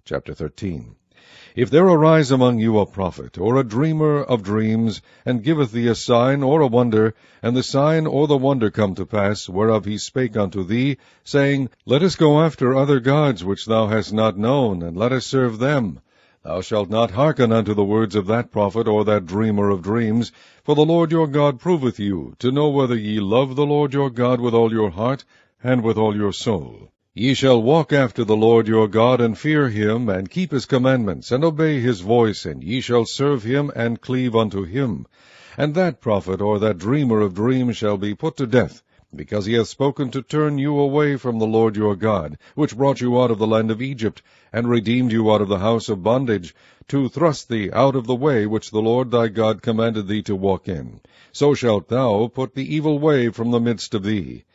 Chapter 13. If there arise among you a prophet, or a dreamer of dreams, and giveth thee a sign or a wonder, and the sign or the wonder come to pass, whereof he spake unto thee, saying, Let us go after other gods which thou hast not known, and let us serve them, thou shalt not hearken unto the words of that prophet or that dreamer of dreams, for the Lord your God proveth you, to know whether ye love the Lord your God with all your heart and with all your soul. Ye shall walk after the Lord your God, and fear him, and keep his commandments, and obey his voice, and ye shall serve him, and cleave unto him. And that prophet or that dreamer of dreams shall be put to death, because he hath spoken to turn you away from the Lord your God, which brought you out of the land of Egypt, and redeemed you out of the house of bondage, to thrust thee out of the way which the Lord thy God commanded thee to walk in. So shalt thou put the evil way from the midst of thee.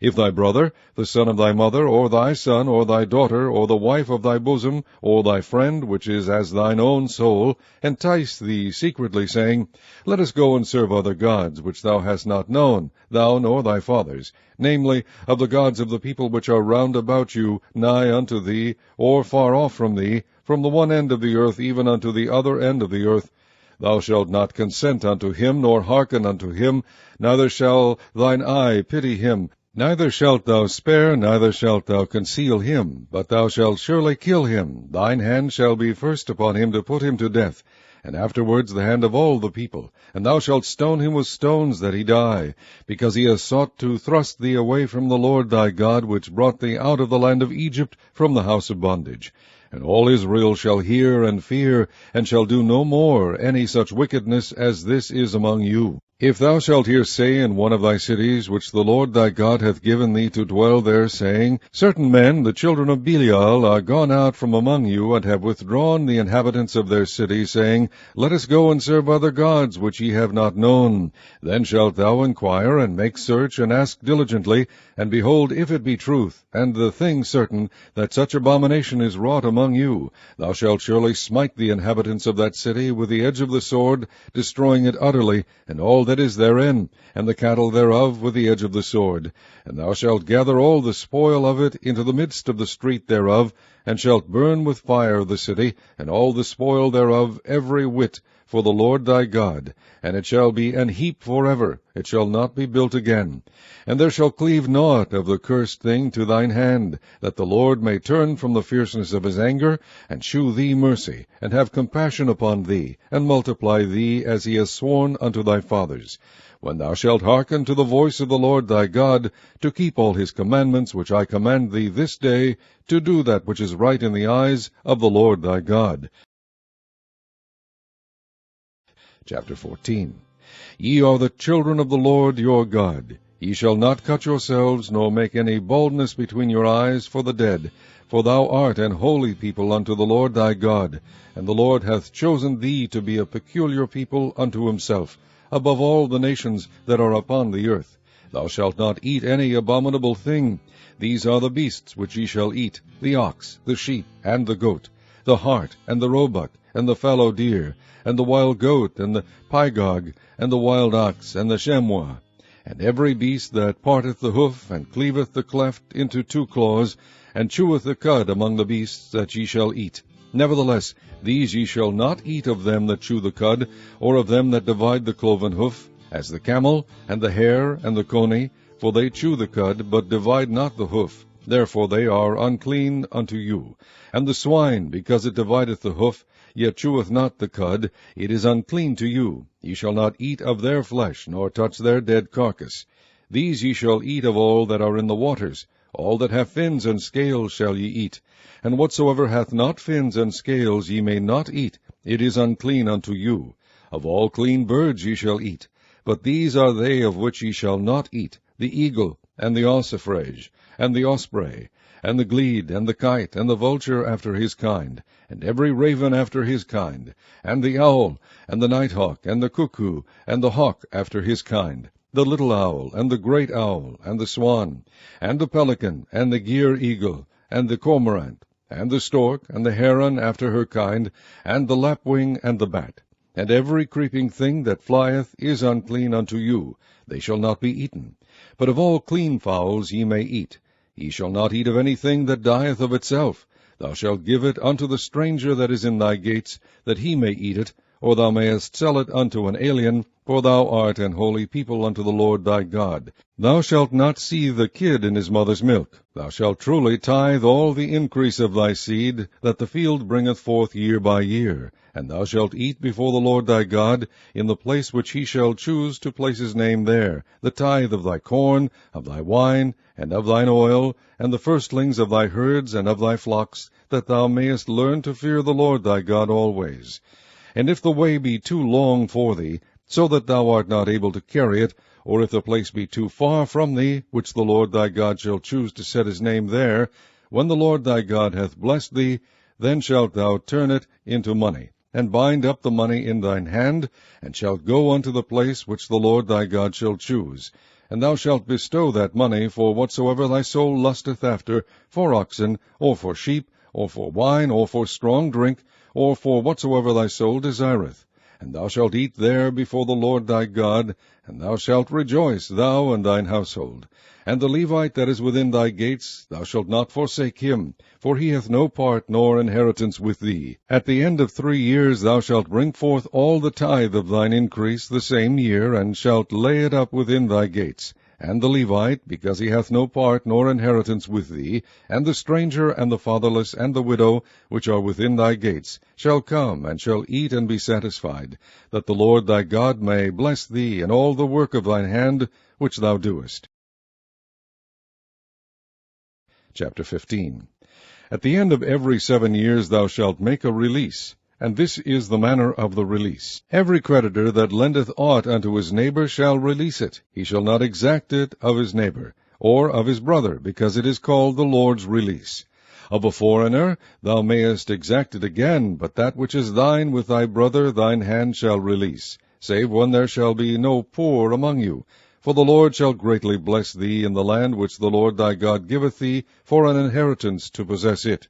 If thy brother, the son of thy mother, or thy son, or thy daughter, or the wife of thy bosom, or thy friend, which is as thine own soul, entice thee secretly, saying, Let us go and serve other gods, which thou hast not known, thou nor thy fathers, namely, of the gods of the people which are round about you, nigh unto thee, or far off from thee, from the one end of the earth even unto the other end of the earth, thou shalt not consent unto him, nor hearken unto him, neither shall thine eye pity him, neither shalt thou spare, neither shalt thou conceal him, but thou shalt surely kill him. Thine hand shall be first upon him to put him to death, and afterwards the hand of all the people. And thou shalt stone him with stones that he die, because he has sought to thrust thee away from the Lord thy God, which brought thee out of the land of Egypt from the house of bondage. And all Israel shall hear and fear, and shall do no more any such wickedness as this is among you. If thou shalt hear say in one of thy cities, which the Lord thy God hath given thee to dwell there, saying, Certain men, the children of Belial, are gone out from among you, and have withdrawn the inhabitants of their city, saying, Let us go and serve other gods, which ye have not known. Then shalt thou inquire, and make search, and ask diligently, and behold, if it be truth, and the thing certain, that such abomination is wrought among you, thou shalt surely smite the inhabitants of that city with the edge of the sword, destroying it utterly, and all that is therein, and the cattle thereof with the edge of the sword. And thou shalt gather all the spoil of it into the midst of the street thereof, and shalt burn with fire the city, and all the spoil thereof every whit, for the Lord thy God, and it shall be an heap forever, it shall not be built again. And there shall cleave naught of the cursed thing to thine hand, that the Lord may turn from the fierceness of his anger, and shew thee mercy, and have compassion upon thee, and multiply thee as he has sworn unto thy fathers. When thou shalt hearken to the voice of the Lord thy God, to keep all his commandments which I command thee this day, to do that which is right in the eyes of the Lord thy God. Chapter 14. Ye are the children of the Lord your God. Ye shall not cut yourselves, nor make any baldness between your eyes for the dead, for thou art an holy people unto the Lord thy God, and the Lord hath chosen thee to be a peculiar people unto himself, above all the nations that are upon the earth. Thou shalt not eat any abominable thing. These are the beasts which ye shall eat, the ox, the sheep, and the goat, the hart, and the roebuck, and the fallow deer, and the wild goat, and the pygog, and the wild ox, and the chamois, and every beast that parteth the hoof, and cleaveth the cleft into two claws, and cheweth the cud among the beasts that ye shall eat. Nevertheless, these ye shall not eat of them that chew the cud, or of them that divide the cloven hoof, as the camel, and the hare, and the coney, for they chew the cud, but divide not the hoof. Therefore they are unclean unto you. And the swine, because it divideth the hoof, yet cheweth not the cud, it is unclean to you. Ye shall not eat of their flesh, nor touch their dead carcass. These ye shall eat of all that are in the waters. All that have fins and scales shall ye eat. And whatsoever hath not fins and scales ye may not eat, it is unclean unto you. Of all clean birds ye shall eat. But these are they of which ye shall not eat, the eagle, and the ossifrage, and the osprey, and the glede, and the kite, and the vulture after his kind, and every raven after his kind, and the owl, and the nighthawk, and the cuckoo, and the hawk after his kind, the little owl, and the great owl, and the swan, and the pelican, and the gier eagle, and the cormorant, and the stork, and the heron after her kind, and the lapwing, and the bat. And every creeping thing that flieth is unclean unto you, they shall not be eaten. But of all clean fowls ye may eat. Ye shall not eat of anything that dieth of itself. thou shalt give it unto the stranger that is in thy gates, that he may eat it, or thou mayest sell it unto an alien, for thou art an holy people unto the Lord thy God. Thou shalt not seethe the kid in his mother's milk. Thou shalt truly tithe all the increase of thy seed, that the field bringeth forth year by year. And thou shalt eat before the Lord thy God, in the place which he shall choose to place his name there, the tithe of thy corn, of thy wine, and of thine oil, and the firstlings of thy herds and of thy flocks, that thou mayest learn to fear the Lord thy God always. And if the way be too long for thee, so that thou art not able to carry it, or if the place be too far from thee, which the Lord thy God shall choose to set his name there, when the Lord thy God hath blessed thee, then shalt thou turn it into money, and bind up the money in thine hand, and shalt go unto the place which the Lord thy God shall choose. And thou shalt bestow that money for whatsoever thy soul lusteth after, for oxen, or for sheep, or for wine, or for strong drink, or for whatsoever thy soul desireth. And thou shalt eat there before the Lord thy God, and thou shalt rejoice, thou and thine household. And the Levite that is within thy gates, thou shalt not forsake him, for he hath no part nor inheritance with thee. At the end of 3 years thou shalt bring forth all the tithe of thine increase the same year, and shalt lay it up within thy gates. And the Levite, because he hath no part nor inheritance with thee, and the stranger, and the fatherless, and the widow, which are within thy gates, shall come, and shall eat and be satisfied, that the Lord thy God may bless thee in all the work of thine hand which thou doest. Chapter 15. At the end of every 7 years thou shalt make a release. And this is the manner of the release. Every creditor that lendeth aught unto his neighbor shall release it. He shall not exact it of his neighbor, or of his brother, because it is called the Lord's release. Of a foreigner thou mayest exact it again, but that which is thine with thy brother thine hand shall release, save when there shall be no poor among you. For the Lord shall greatly bless thee in the land which the Lord thy God giveth thee for an inheritance to possess it.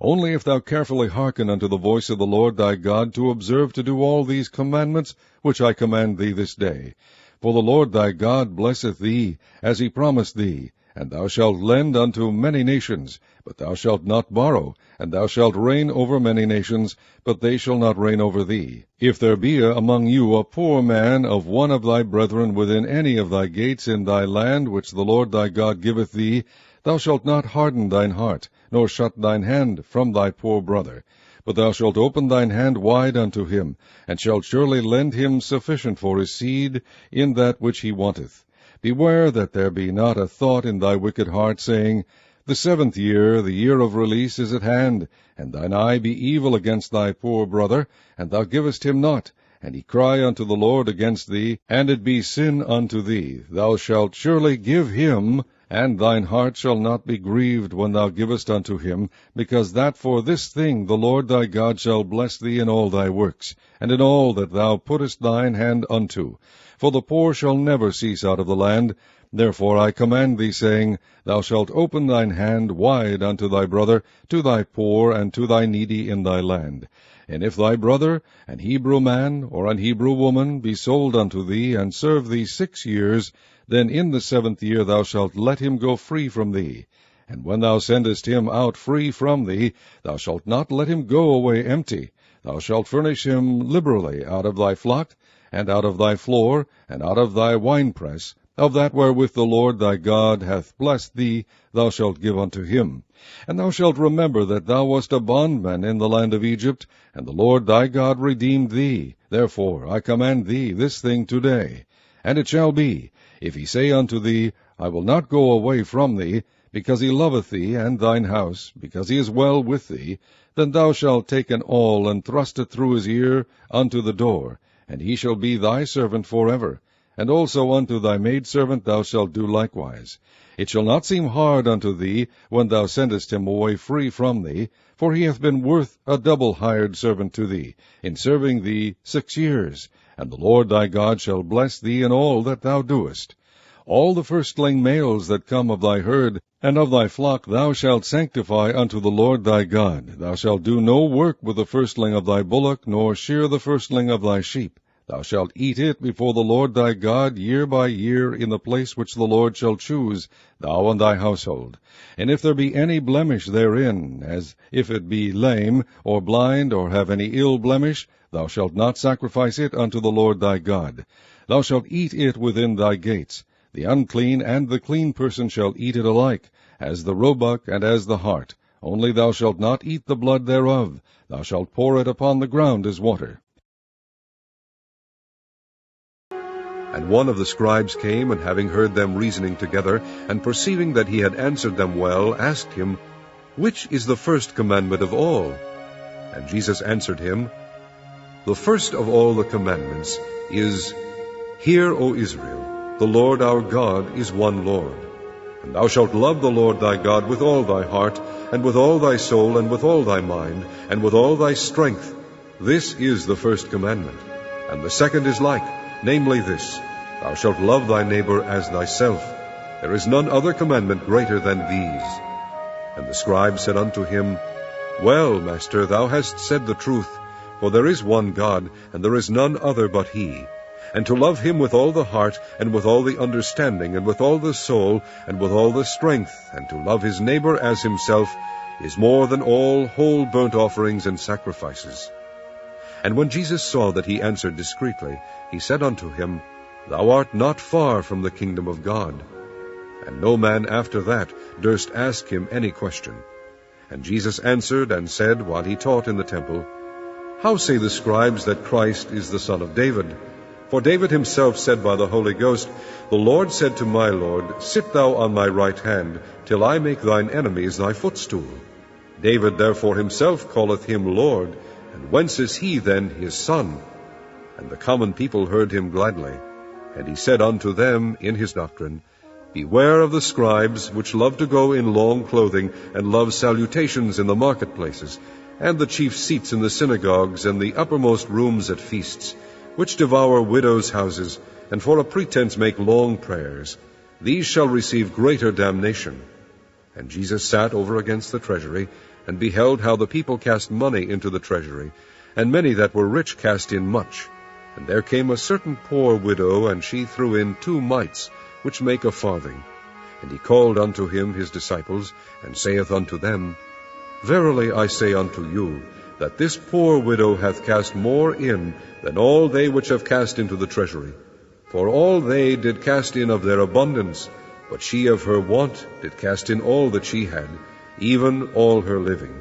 Only if thou carefully hearken unto the voice of the Lord thy God, to observe to do all these commandments which I command thee this day. For the Lord thy God blesseth thee, as he promised thee. And thou shalt lend unto many nations, but thou shalt not borrow. And thou shalt reign over many nations, but they shall not reign over thee. If there be among you a poor man of one of thy brethren within any of thy gates in thy land which the Lord thy God giveth thee, thou shalt not harden thine heart, nor shut thine hand from thy poor brother. But thou shalt open thine hand wide unto him, and shalt surely lend him sufficient for his seed in that which he wanteth. Beware that there be not a thought in thy wicked heart, saying, The 7th year, the year of release, is at hand, and thine eye be evil against thy poor brother, and thou givest him not, and he cry unto the Lord against thee, and it be sin unto thee. Thou shalt surely give him, and thine heart shall not be grieved when thou givest unto him, because that for this thing the Lord thy God shall bless thee in all thy works, and in all that thou puttest thine hand unto. For the poor shall never cease out of the land. Therefore I command thee, saying, Thou shalt open thine hand wide unto thy brother, to thy poor, and to thy needy in thy land. And if thy brother, an Hebrew man, or an Hebrew woman, be sold unto thee, and serve thee 6 years, then in the 7th year thou shalt let him go free from thee. And when thou sendest him out free from thee, thou shalt not let him go away empty. Thou shalt furnish him liberally out of thy flock, and out of thy floor, and out of thy winepress. Of that wherewith the Lord thy God hath blessed thee, thou shalt give unto him. And thou shalt remember that thou wast a bondman in the land of Egypt, and the Lord thy God redeemed thee. Therefore I command thee this thing today. And it shall be, if he say unto thee, I will not go away from thee, because he loveth thee and thine house, because he is well with thee, then thou shalt take an awl, and thrust it through his ear unto the door, and he shall be thy servant forever. And also unto thy maidservant thou shalt do likewise. It shall not seem hard unto thee when thou sendest him away free from thee, for he hath been worth a double hired servant to thee, in serving thee 6 years. And the Lord thy God shall bless thee in all that thou doest. All the firstling males that come of thy herd and of thy flock thou shalt sanctify unto the Lord thy God. Thou shalt do no work with the firstling of thy bullock, nor shear the firstling of thy sheep. Thou shalt eat it before the Lord thy God year by year in the place which the Lord shall choose, thou and thy household. And if there be any blemish therein, as if it be lame, or blind, or have any ill blemish, thou shalt not sacrifice it unto the Lord thy God. Thou shalt eat it within thy gates. The unclean and the clean person shall eat it alike, as the roebuck and as the hart. Only thou shalt not eat the blood thereof. Thou shalt pour it upon the ground as water. And one of the scribes came, and having heard them reasoning together, and perceiving that he had answered them well, asked him, Which is the first commandment of all? And Jesus answered him, The first of all the commandments is, Hear, O Israel, the Lord our God is one Lord. And thou shalt love the Lord thy God with all thy heart, and with all thy soul, and with all thy mind, and with all thy strength. This is the first commandment. And the second is like, namely this, Thou shalt love thy neighbor as thyself. There is none other commandment greater than these. And the scribe said unto him, Well, Master, thou hast said the truth, for there is one God, and there is none other but he. And to love him with all the heart, and with all the understanding, and with all the soul, and with all the strength, and to love his neighbor as himself, is more than all whole burnt offerings and sacrifices. And when Jesus saw that he answered discreetly, he said unto him, Thou art not far from the kingdom of God. And no man after that durst ask him any question. And Jesus answered and said, while he taught in the temple, How say the scribes that Christ is the son of David? For David himself said by the Holy Ghost, The Lord said to my Lord, Sit thou on my right hand, till I make thine enemies thy footstool. David therefore himself calleth him Lord. And whence is he then his son? And the common people heard him gladly. And he said unto them in his doctrine, Beware of the scribes, which love to go in long clothing, and love salutations in the marketplaces, and the chief seats in the synagogues, and the uppermost rooms at feasts, which devour widows' houses, and for a pretense make long prayers. These shall receive greater damnation. And Jesus sat over against the treasury, and beheld how the people cast money into the treasury, and many that were rich cast in much. And there came a certain poor widow, and she threw in 2 mites, which make a farthing. And he called unto him his disciples, and saith unto them, Verily I say unto you, that this poor widow hath cast more in than all they which have cast into the treasury. For all they did cast in of their abundance, but she of her want did cast in all that she had, even all her living.